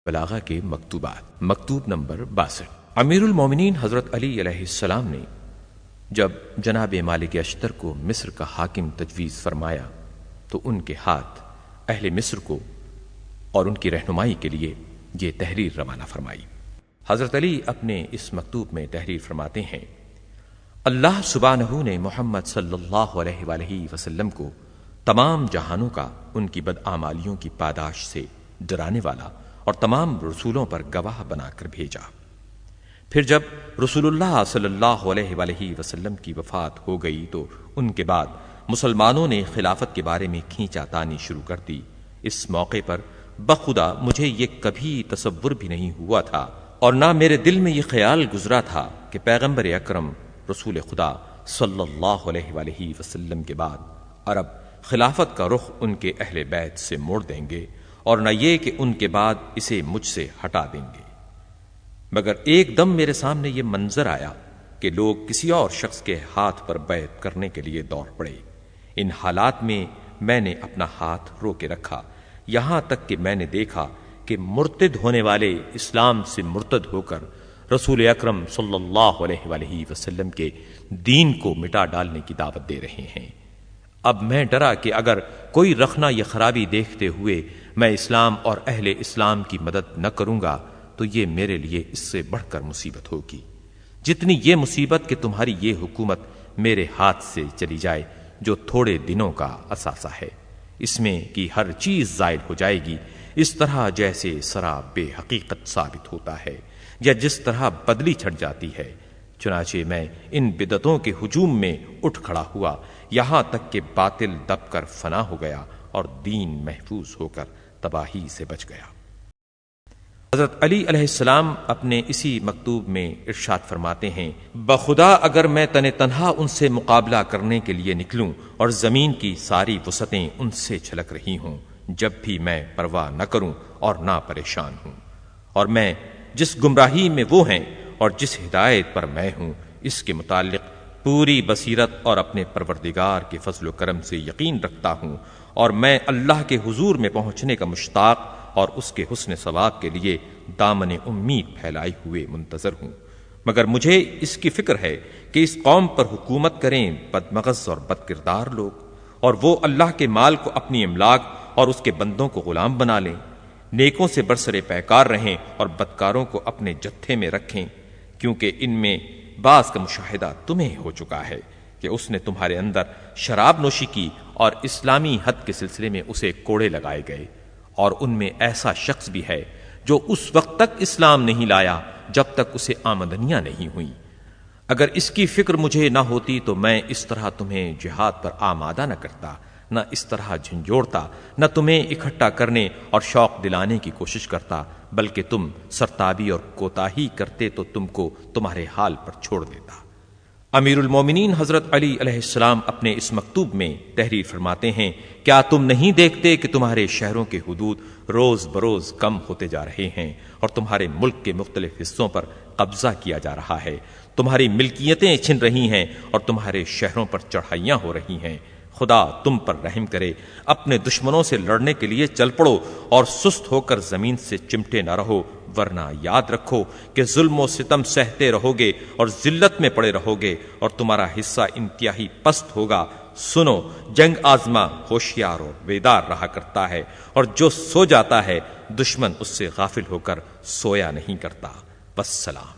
بلاغہ کے مکتوبات، مکتوب نمبر 62۔ امیر المومنین حضرت علی علیہ السلام نے جب جناب مالک اشتر کو مصر کا حاکم تجویز فرمایا تو ان کے ہاتھ اہل مصر کو اور ان کی رہنمائی کے لیے یہ تحریر روانہ فرمائی۔ حضرت علی اپنے اس مکتوب میں تحریر فرماتے ہیں: اللہ سبحانہ نے محمد صلی اللہ علیہ وآلہ وسلم کو تمام جہانوں کا ان کی بدعمالیوں کی پاداش سے ڈرانے والا اور تمام رسولوں پر گواہ بنا کر بھیجا۔ پھر جب رسول اللہ صلی اللہ علیہ وآلہ وسلم کی وفات ہو گئی تو ان کے بعد مسلمانوں نے خلافت کے بارے میں کھینچا تانی شروع کر دی۔ اس موقع پر بخدا مجھے یہ کبھی تصور بھی نہیں ہوا تھا اور نہ میرے دل میں یہ خیال گزرا تھا کہ پیغمبر اکرم رسول خدا صلی اللہ علیہ وآلہ وسلم کے بعد عرب خلافت کا رخ ان کے اہل بیت سے موڑ دیں گے اور نہ یہ کہ ان کے بعد اسے مجھ سے ہٹا دیں گے، مگر ایک دم میرے سامنے یہ منظر آیا کہ لوگ کسی اور شخص کے ہاتھ پر بیعت کرنے کے لیے دوڑ پڑے۔ ان حالات میں میں نے اپنا ہاتھ رو کے رکھا، یہاں تک کہ میں نے دیکھا کہ مرتد ہونے والے اسلام سے مرتد ہو کر رسول اکرم صلی اللہ علیہ وآلہ وسلم کے دین کو مٹا ڈالنے کی دعوت دے رہے ہیں۔ اب میں ڈرا کہ اگر کوئی رخنہ یہ خرابی دیکھتے ہوئے میں اسلام اور اہل اسلام کی مدد نہ کروں گا تو یہ میرے لیے اس سے بڑھ کر مصیبت ہوگی، جتنی یہ مصیبت کہ تمہاری یہ حکومت میرے ہاتھ سے چلی جائے جو تھوڑے دنوں کا اثاثہ ہے، اس میں کی ہر چیز زائل ہو جائے گی، اس طرح جیسے سراب بے حقیقت ثابت ہوتا ہے یا جس طرح بدلی چھٹ جاتی ہے۔ چنانچہ میں ان بدعتوں کے ہجوم میں اٹھ کھڑا ہوا یہاں تک کہ باطل دب کر فنا ہو گیا اور دین محفوظ ہو کر تباہی سے بچ گیا۔ حضرت علی علیہ السلام اپنے اسی مکتوب میں ارشاد فرماتے ہیں: بخدا اگر میں تنہا ان سے مقابلہ کرنے کے لیے نکلوں اور زمین کی ساری وسعتیں ان سے چھلک رہی ہوں، جب بھی میں پرواہ نہ کروں اور نہ پریشان ہوں، اور میں جس گمراہی میں وہ ہیں اور جس ہدایت پر میں ہوں اس کے متعلق پوری بصیرت اور اپنے پروردگار کے فضل و کرم سے یقین رکھتا ہوں، اور میں اللہ کے حضور میں پہنچنے کا مشتاق اور اس کے حسن ثواب کے لیے دامن امید پھیلائے ہوئے منتظر ہوں، مگر مجھے اس کی فکر ہے کہ اس قوم پر حکومت کریں بدمغز اور بد کردار لوگ، اور وہ اللہ کے مال کو اپنی املاک اور اس کے بندوں کو غلام بنا لیں، نیکوں سے برسر پیکار رہیں اور بدکاروں کو اپنے جتھے میں رکھیں، کیونکہ ان میں بعض کا مشاہدہ تمہیں ہو چکا ہے کہ اس نے تمہارے اندر شراب نوشی کی اور اسلامی حد کے سلسلے میں اسے کوڑے لگائے گئے، اور ان میں ایسا شخص بھی ہے جو اس وقت تک اسلام نہیں لایا جب تک اسے آمدنیاں نہیں ہوئیں۔ اگر اس کی فکر مجھے نہ ہوتی تو میں اس طرح تمہیں جہاد پر آمادہ نہ کرتا، نہ اس طرح جھنجھوڑتا، نہ تمہیں اکٹھا کرنے اور شوق دلانے کی کوشش کرتا، بلکہ تم سرتابی اور کوتاہی کرتے تو تم کو تمہارے حال پر چھوڑ دیتا۔ امیر المومنین حضرت علی علیہ السلام اپنے اس مکتوب میں تحریر فرماتے ہیں: کیا تم نہیں دیکھتے کہ تمہارے شہروں کے حدود روز بروز کم ہوتے جا رہے ہیں اور تمہارے ملک کے مختلف حصوں پر قبضہ کیا جا رہا ہے، تمہاری ملکیتیں چھن رہی ہیں اور تمہارے شہروں پر چڑھائیاں ہو رہی ہیں؟ خدا تم پر رحم کرے، اپنے دشمنوں سے لڑنے کے لیے چل پڑو اور سست ہو کر زمین سے چمٹے نہ رہو، ورنہ یاد رکھو کہ ظلم و ستم سہتے رہو گے اور ذلت میں پڑے رہو گے اور تمہارا حصہ انتہائی پست ہوگا۔ سنو، جنگ آزما ہوشیار اور بیدار رہا کرتا ہے، اور جو سو جاتا ہے دشمن اس سے غافل ہو کر سویا نہیں کرتا۔ والسلام۔